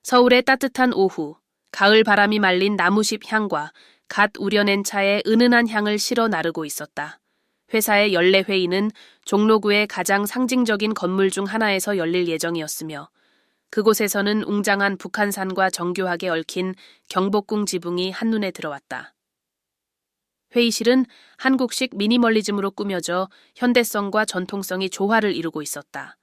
서울의 따뜻한 오후, 가을 바람이 말린 나무잎 향과 갓 우려낸 차에 은은한 향을 실어 나르고 있었다. 회사의 연례 회의는 종로구의 가장 상징적인 건물 중 하나에서 열릴 예정이었으며 그곳에서는 웅장한 북한산과 정교하게 얽힌 경복궁 지붕이 한눈에 들어왔다. 회의실은 한국식 미니멀리즘으로 꾸며져 현대성과 전통성이 조화를 이루고 있었다.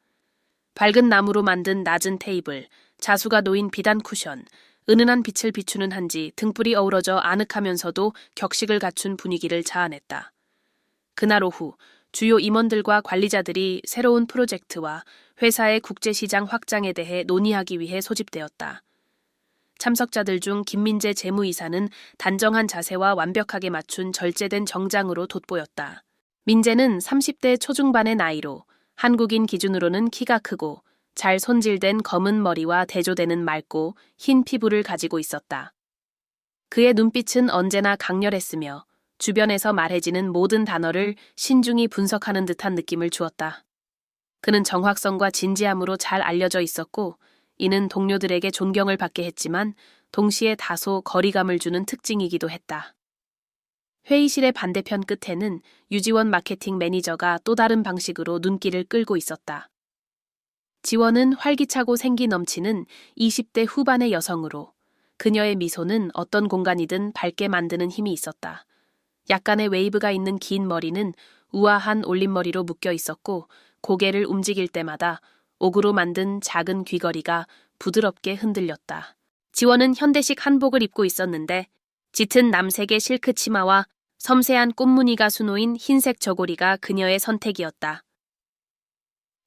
밝은 나무로 만든 낮은 테이블, 자수가 놓인 비단 쿠션, 은은한 빛을 비추는 한지 등불이 어우러져 아늑하면서도 격식을 갖춘 분위기를 자아냈다. 그날 오후 주요 임원들과 관리자들이 새로운 프로젝트와 회사의 국제시장 확장에 대해 논의하기 위해 소집되었다. 참석자들 중 김민재 재무이사는 단정한 자세와 완벽하게 맞춘 절제된 정장으로 돋보였다. 민재는 30대 초중반의 나이로 한국인 기준으로는 키가 크고 잘 손질된 검은 머리와 대조되는 맑고 흰 피부를 가지고 있었다. 그의 눈빛은 언제나 강렬했으며 주변에서 말해지는 모든 단어를 신중히 분석하는 듯한 느낌을 주었다. 그는 정확성과 진지함으로 잘 알려져 있었고 이는 동료들에게 존경을 받게 했지만 동시에 다소 거리감을 주는 특징이기도 했다. 회의실의 반대편 끝에는 유지원 마케팅 매니저가 또 다른 방식으로 눈길을 끌고 있었다. 지원은 활기차고 생기 넘치는 20대 후반의 여성으로 그녀의 미소는 어떤 공간이든 밝게 만드는 힘이 있었다. 약간의 웨이브가 있는 긴 머리는 우아한 올림머리로 묶여 있었고 고개를 움직일 때마다 옥으로 만든 작은 귀걸이가 부드럽게 흔들렸다. 지원은 현대식 한복을 입고 있었는데 짙은 남색의 실크 치마와 섬세한 꽃무늬가 수놓인 흰색 저고리가 그녀의 선택이었다.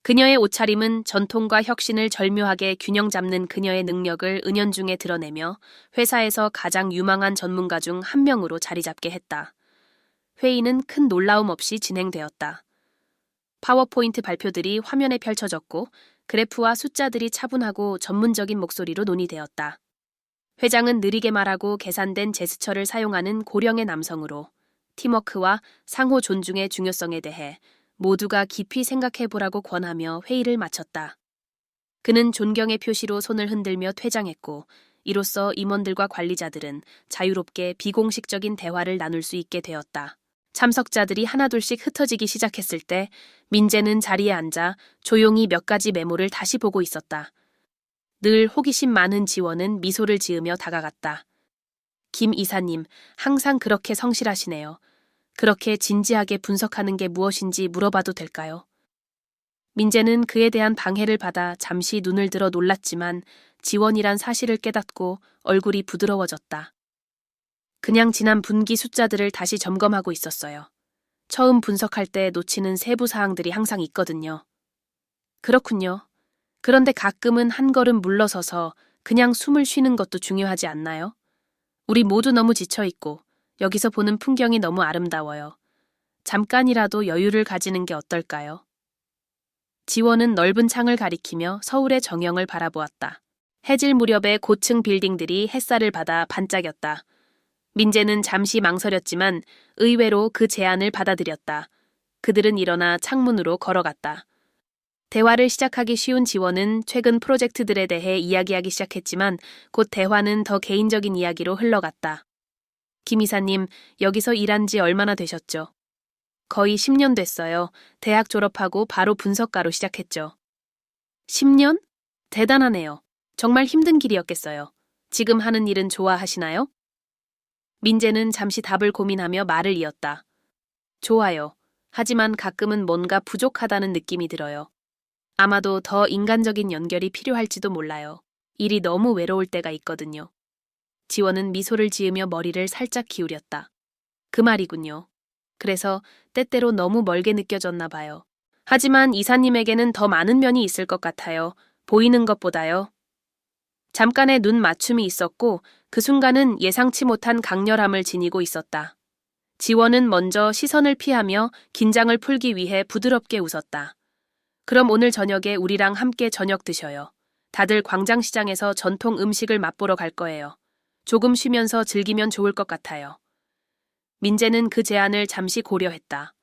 그녀의 옷차림은 전통과 혁신을 절묘하게 균형 잡는 그녀의 능력을 은연중에 드러내며 회사에서 가장 유망한 전문가 중 한 명으로 자리 잡게 했다. 회의는 큰 놀라움 없이 진행되었다. 파워포인트 발표들이 화면에 펼쳐졌고 그래프와 숫자들이 차분하고 전문적인 목소리로 논의되었다. 회장은 느리게 말하고 계산된 제스처를 사용하는 고령의 남성으로 팀워크와 상호 존중의 중요성에 대해 모두가 깊이 생각해보라고 권하며 회의를 마쳤다. 그는 존경의 표시로 손을 흔들며 퇴장했고 이로써 임원들과 관리자들은 자유롭게 비공식적인 대화를 나눌 수 있게 되었다. 참석자들이 하나둘씩 흩어지기 시작했을 때 민재는 자리에 앉아 조용히 몇 가지 메모를 다시 보고 있었다. 늘 호기심 많은 지원은 미소를 지으며 다가갔다. 김 이사님, 항상 그렇게 성실하시네요. 그렇게 진지하게 분석하는 게 무엇인지 물어봐도 될까요? 민재는 그에 대한 방해를 받아 잠시 눈을 들어 놀랐지만 지원이란 사실을 깨닫고 얼굴이 부드러워졌다. 그냥 지난 분기 숫자들을 다시 점검하고 있었어요. 처음 분석할 때 놓치는 세부 사항들이 항상 있거든요. 그렇군요. 그런데 가끔은 한 걸음 물러서서 그냥 숨을 쉬는 것도 중요하지 않나요? 우리 모두 너무 지쳐있고 여기서 보는 풍경이 너무 아름다워요. 잠깐이라도 여유를 가지는 게 어떨까요? 지원은 넓은 창을 가리키며 서울의 정형을 바라보았다. 해질 무렵에 고층 빌딩들이 햇살을 받아 반짝였다. 민재는 잠시 망설였지만 의외로 그 제안을 받아들였다. 그들은 일어나 창문으로 걸어갔다. 대화를 시작하기 쉬운 지원은 최근 프로젝트들에 대해 이야기하기 시작했지만 곧 대화는 더 개인적인 이야기로 흘러갔다. 김 이사님, 여기서 일한 지 얼마나 되셨죠? 거의 10년 됐어요. 대학 졸업하고 바로 분석가로 시작했죠. 10년? 대단하네요. 정말 힘든 길이었겠어요. 지금 하는 일은 좋아하시나요? 민재는 잠시 답을 고민하며 말을 이었다. 좋아요. 하지만 가끔은 뭔가 부족하다는 느낌이 들어요. 아마도 더 인간적인 연결이 필요할지도 몰라요. 일이 너무 외로울 때가 있거든요. 지원은 미소를 지으며 머리를 살짝 기울였다. 그 말이군요. 그래서 때때로 너무 멀게 느껴졌나 봐요. 하지만 이사님에게는 더 많은 면이 있을 것 같아요. 보이는 것보다요. 잠깐의 눈 맞춤이 있었고 그 순간은 예상치 못한 강렬함을 지니고 있었다. 지원은 먼저 시선을 피하며 긴장을 풀기 위해 부드럽게 웃었다. 그럼 오늘 저녁에 우리랑 함께 저녁 드셔요. 다들 광장시장에서 전통 음식을 맛보러 갈 거예요. 조금 쉬면서 즐기면 좋을 것 같아요. 민재는 그 제안을 잠시 고려했다.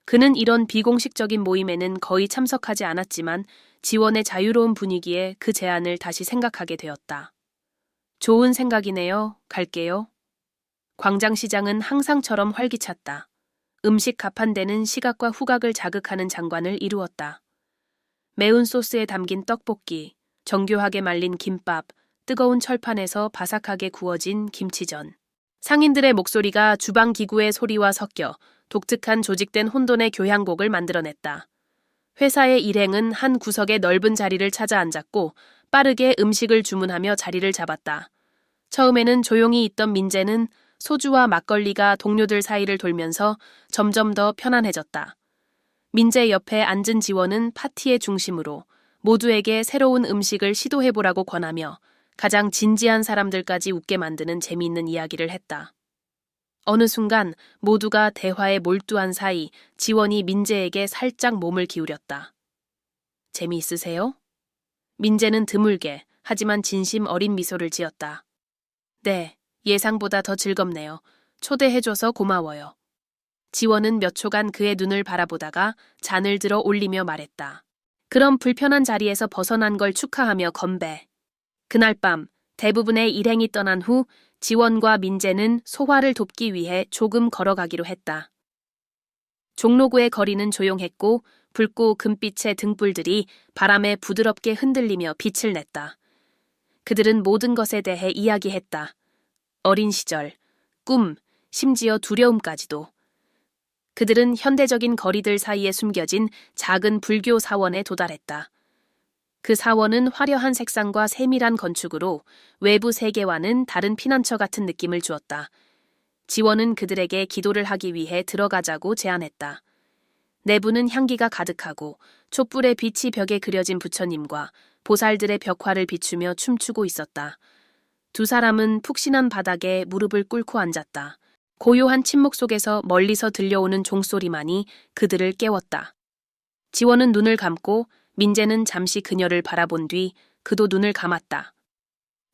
그는 이런 비공식적인 모임에는 거의 참석하지 않았지만 지원의 자유로운 분위기에 그 제안을 다시 생각하게 되었다. 좋은 생각이네요. 갈게요. 광장시장은 항상처럼 활기찼다. 음식 가판대는 시각과 후각을 자극하는 장관을 이루었다. 매운 소스에 담긴 떡볶이, 정교하게 말린 김밥, 뜨거운 철판에서 바삭하게 구워진 김치전. 상인들의 목소리가 주방 기구의 소리와 섞여 독특한 조직된 혼돈의 교향곡을 만들어냈다. 회사의 일행은 한 구석의 넓은 자리를 찾아 앉았고 빠르게 음식을 주문하며 자리를 잡았다. 처음에는 조용히 있던 민재는 소주와 막걸리가 동료들 사이를 돌면서 점점 더 편안해졌다. 민재 옆에 앉은 지원은 파티의 중심으로 모두에게 새로운 음식을 시도해보라고 권하며 가장 진지한 사람들까지 웃게 만드는 재미있는 이야기를 했다. 어느 순간 모두가 대화에 몰두한 사이 지원이 민재에게 살짝 몸을 기울였다. 재미있으세요? 민재는 드물게 하지만 진심 어린 미소를 지었다. 네, 예상보다 더 즐겁네요. 초대해줘서 고마워요. 지원은 몇 초간 그의 눈을 바라보다가 잔을 들어 올리며 말했다. 그럼 불편한 자리에서 벗어난 걸 축하하며 건배. 그날 밤 대부분의 일행이 떠난 후 지원과 민재는 소화를 돕기 위해 조금 걸어가기로 했다. 종로구의 거리는 조용했고 붉고 금빛의 등불들이 바람에 부드럽게 흔들리며 빛을 냈다. 그들은 모든 것에 대해 이야기했다. 어린 시절, 꿈, 심지어 두려움까지도. 그들은 현대적인 거리들 사이에 숨겨진 작은 불교 사원에 도달했다. 그 사원은 화려한 색상과 세밀한 건축으로 외부 세계와는 다른 피난처 같은 느낌을 주었다. 지원은 그들에게 기도를 하기 위해 들어가자고 제안했다. 내부는 향기가 가득하고 촛불의 빛이 벽에 그려진 부처님과 보살들의 벽화를 비추며 춤추고 있었다. 두 사람은 푹신한 바닥에 무릎을 꿇고 앉았다. 고요한 침묵 속에서 멀리서 들려오는 종소리만이 그들을 깨웠다. 지원은 눈을 감고 민재는 잠시 그녀를 바라본 뒤 그도 눈을 감았다.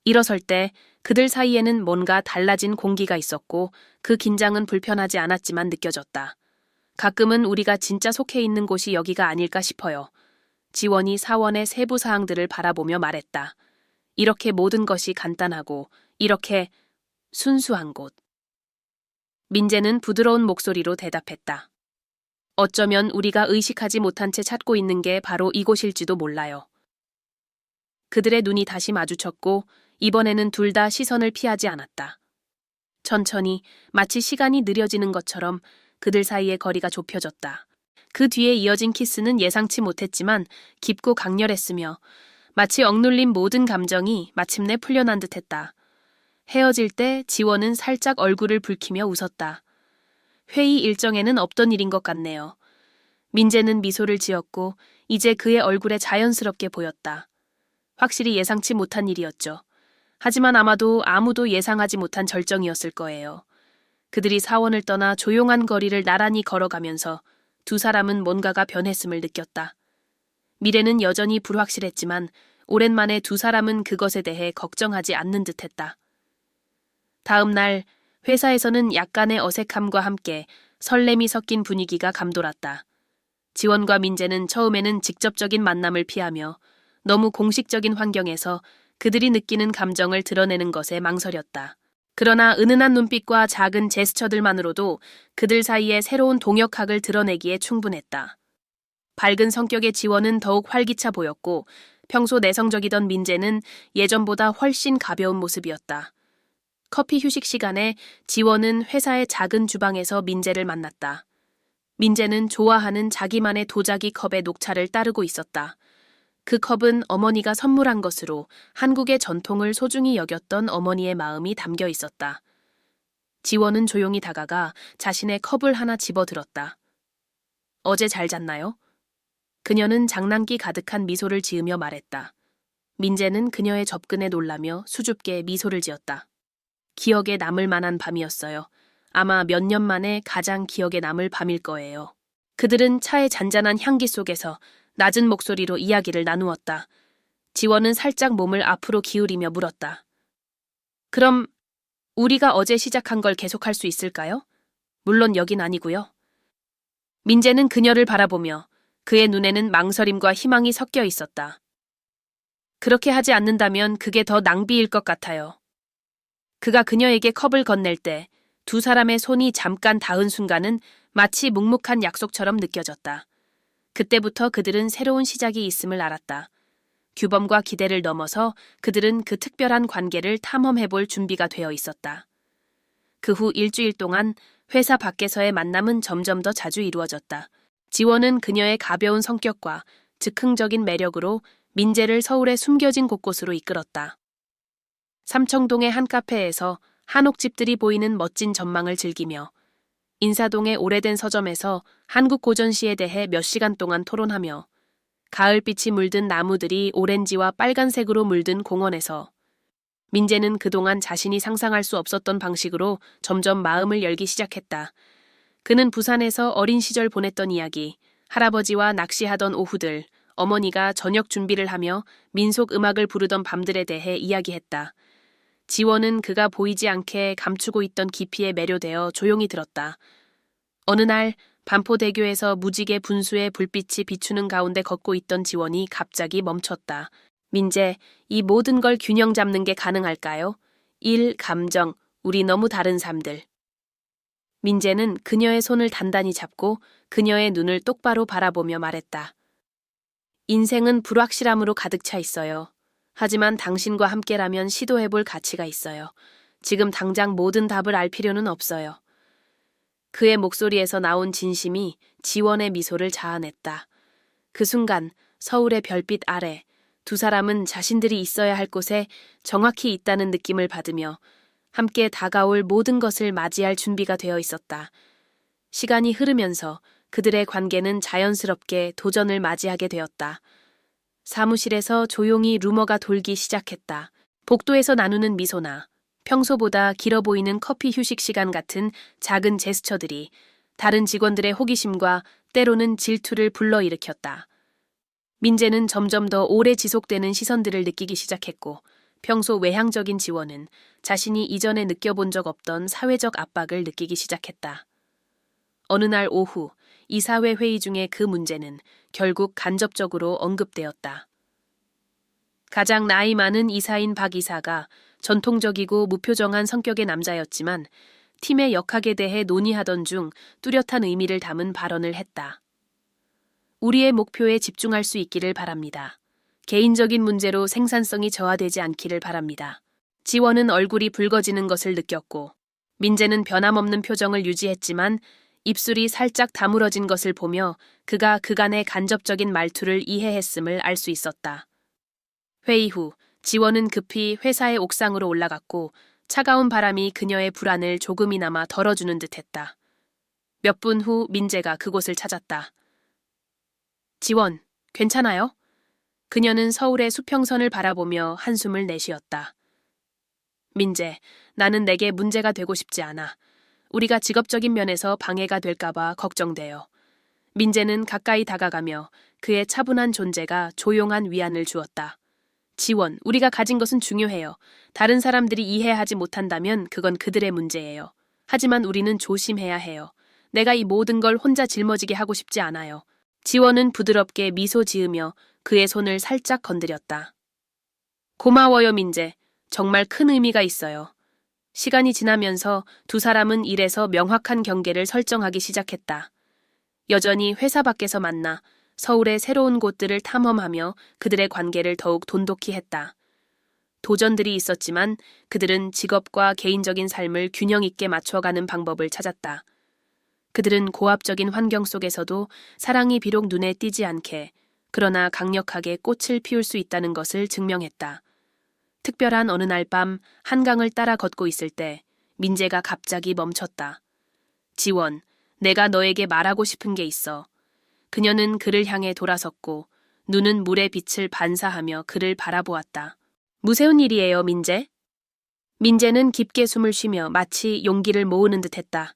일어설 때 그들 사이에는 뭔가 달라진 공기가 있었고 그 긴장은 불편하지 않았지만 느껴졌다. 가끔은 우리가 진짜 속해 있는 곳이 여기가 아닐까 싶어요. 지원이 사원의 세부 사항들을 바라보며 말했다. 이렇게 모든 것이 간단하고 이렇게 순수한 곳. 민재는 부드러운 목소리로 대답했다. 어쩌면 우리가 의식하지 못한 채 찾고 있는 게 바로 이곳일지도 몰라요. 그들의 눈이 다시 마주쳤고 이번에는 둘 다 시선을 피하지 않았다. 천천히 마치 시간이 느려지는 것처럼 그들 사이의 거리가 좁혀졌다. 그 뒤에 이어진 키스는 예상치 못했지만 깊고 강렬했으며 마치 억눌린 모든 감정이 마침내 풀려난 듯했다. 헤어질 때 지원은 살짝 얼굴을 붉히며 웃었다. 회의 일정에는 없던 일인 것 같네요. 민재는 미소를 지었고 이제 그의 얼굴에 자연스럽게 보였다. 확실히 예상치 못한 일이었죠. 하지만 아무도 예상하지 못한 절정이었을 거예요. 그들이 사원을 떠나 조용한 거리를 나란히 걸어가면서 두 사람은 뭔가가 변했음을 느꼈다. 미래는 여전히 불확실했지만 오랜만에 두 사람은 그것에 대해 걱정하지 않는 듯했다. 다음 날 회사에서는 약간의 어색함과 함께 설렘이 섞인 분위기가 감돌았다. 지원과 민재는 처음에는 직접적인 만남을 피하며 너무 공식적인 환경에서 그들이 느끼는 감정을 드러내는 것에 망설였다. 그러나 은은한 눈빛과 작은 제스처들만으로도 그들 사이에 새로운 동역학을 드러내기에 충분했다. 밝은 성격의 지원은 더욱 활기차 보였고 평소 내성적이던 민재는 예전보다 훨씬 가벼운 모습이었다. 커피 휴식 시간에 지원은 회사의 작은 주방에서 민재를 만났다. 민재는 좋아하는 자기만의 도자기 컵에 녹차를 따르고 있었다. 그 컵은 어머니가 선물한 것으로 한국의 전통을 소중히 여겼던 어머니의 마음이 담겨 있었다. 지원은 조용히 다가가 자신의 컵을 하나 집어들었다. 어제 잘 잤나요? 그녀는 장난기 가득한 미소를 지으며 말했다. 민재는 그녀의 접근에 놀라며 수줍게 미소를 지었다. 기억에 남을 만한 밤이었어요. 아마 몇 년 만에 가장 기억에 남을 밤일 거예요. 그들은 차의 잔잔한 향기 속에서 낮은 목소리로 이야기를 나누었다. 지원은 살짝 몸을 앞으로 기울이며 물었다. 그럼 우리가 어제 시작한 걸 계속할 수 있을까요? 물론 여긴 아니고요. 민재는 그녀를 바라보며 그의 눈에는 망설임과 희망이 섞여 있었다. 그렇게 하지 않는다면 그게 더 낭비일 것 같아요. 그가 그녀에게 컵을 건넬 때 두 사람의 손이 잠깐 닿은 순간은 마치 묵묵한 약속처럼 느껴졌다. 그때부터 그들은 새로운 시작이 있음을 알았다. 규범과 기대를 넘어서 그들은 그 특별한 관계를 탐험해볼 준비가 되어 있었다. 그 후 일주일 동안 회사 밖에서의 만남은 점점 더 자주 이루어졌다. 지원은 그녀의 가벼운 성격과 즉흥적인 매력으로 민재를 서울의 숨겨진 곳곳으로 이끌었다. 삼청동의 한 카페에서 한옥집들이 보이는 멋진 전망을 즐기며 인사동의 오래된 서점에서 한국 고전시에 대해 몇 시간 동안 토론하며 가을빛이 물든 나무들이 오렌지와 빨간색으로 물든 공원에서 민재는 그동안 자신이 상상할 수 없었던 방식으로 점점 마음을 열기 시작했다. 그는 부산에서 어린 시절 보냈던 이야기, 할아버지와 낚시하던 오후들, 어머니가 저녁 준비를 하며 민속 음악을 부르던 밤들에 대해 이야기했다. 지원은 그가 보이지 않게 감추고 있던 깊이에 매료되어 조용히 들었다. 어느 날 반포대교에서 무지개 분수의 불빛이 비추는 가운데 걷고 있던 지원이 갑자기 멈췄다. 민재, 이 모든 걸 균형 잡는 게 가능할까요? 일, 감정, 우리 너무 다른 삶들. 민재는 그녀의 손을 단단히 잡고 그녀의 눈을 똑바로 바라보며 말했다. 인생은 불확실함으로 가득 차 있어요. 하지만 당신과 함께라면 시도해볼 가치가 있어요. 지금 당장 모든 답을 알 필요는 없어요. 그의 목소리에서 나온 진심이 지원의 미소를 자아냈다. 그 순간 서울의 별빛 아래 두 사람은 자신들이 있어야 할 곳에 정확히 있다는 느낌을 받으며 함께 다가올 모든 것을 맞이할 준비가 되어 있었다. 시간이 흐르면서 그들의 관계는 자연스럽게 도전을 맞이하게 되었다. 사무실에서 조용히 루머가 돌기 시작했다. 복도에서 나누는 미소나 평소보다 길어 보이는 커피 휴식 시간 같은 작은 제스처들이 다른 직원들의 호기심과 때로는 질투를 불러일으켰다. 민재는 점점 더 오래 지속되는 시선들을 느끼기 시작했고 평소 외향적인 지원은 자신이 이전에 느껴본 적 없던 사회적 압박을 느끼기 시작했다. 어느 날 오후 이사회 회의 중에 그 문제는 결국 간접적으로 언급되었다. 가장 나이 많은 이사인 박 이사가 전통적이고 무표정한 성격의 남자였지만 팀의 역학에 대해 논의하던 중 뚜렷한 의미를 담은 발언을 했다. 우리의 목표에 집중할 수 있기를 바랍니다. 개인적인 문제로 생산성이 저하되지 않기를 바랍니다. 지원은 얼굴이 붉어지는 것을 느꼈고 민재는 변함없는 표정을 유지했지만 입술이 살짝 다물어진 것을 보며 그가 그간의 간접적인 말투를 이해했음을 알 수 있었다. 회의 후 지원은 급히 회사의 옥상으로 올라갔고 차가운 바람이 그녀의 불안을 조금이나마 덜어주는 듯했다. 몇 분 후 민재가 그곳을 찾았다. 지원, 괜찮아요? 그녀는 서울의 수평선을 바라보며 한숨을 내쉬었다. 민재, 나는 내게 문제가 되고 싶지 않아. 우리가 직업적인 면에서 방해가 될까봐 걱정돼요. 민재는 가까이 다가가며 그의 차분한 존재가 조용한 위안을 주었다. 지원, 우리가 가진 것은 중요해요. 다른 사람들이 이해하지 못한다면 그건 그들의 문제예요. 하지만 우리는 조심해야 해요. 내가 이 모든 걸 혼자 짊어지게 하고 싶지 않아요. 지원은 부드럽게 미소 지으며 그의 손을 살짝 건드렸다. 고마워요, 민재. 정말 큰 의미가 있어요. 시간이 지나면서 두 사람은 일에서 명확한 경계를 설정하기 시작했다. 여전히 회사 밖에서 만나 서울의 새로운 곳들을 탐험하며 그들의 관계를 더욱 돈독히 했다. 도전들이 있었지만 그들은 직업과 개인적인 삶을 균형 있게 맞춰가는 방법을 찾았다. 그들은 고압적인 환경 속에서도 사랑이 비록 눈에 띄지 않게 그러나 강력하게 꽃을 피울 수 있다는 것을 증명했다. 특별한 어느 날 밤 한강을 따라 걷고 있을 때 민재가 갑자기 멈췄다. 지원, 내가 너에게 말하고 싶은 게 있어. 그녀는 그를 향해 돌아섰고 눈은 물의 빛을 반사하며 그를 바라보았다. 무서운 일이에요, 민재? 민재는 깊게 숨을 쉬며 마치 용기를 모으는 듯했다.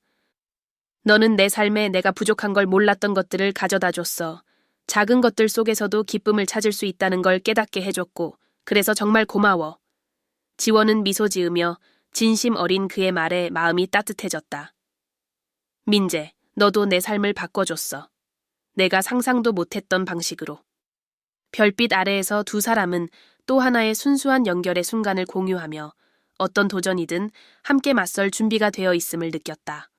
너는 내 삶에 내가 부족한 걸 몰랐던 것들을 가져다 줬어. 작은 것들 속에서도 기쁨을 찾을 수 있다는 걸 깨닫게 해줬고 그래서 정말 고마워. 지원은 미소 지으며 진심 어린 그의 말에 마음이 따뜻해졌다. 민재, 너도 내 삶을 바꿔줬어. 내가 상상도 못했던 방식으로. 별빛 아래에서 두 사람은 또 하나의 순수한 연결의 순간을 공유하며 어떤 도전이든 함께 맞설 준비가 되어 있음을 느꼈다.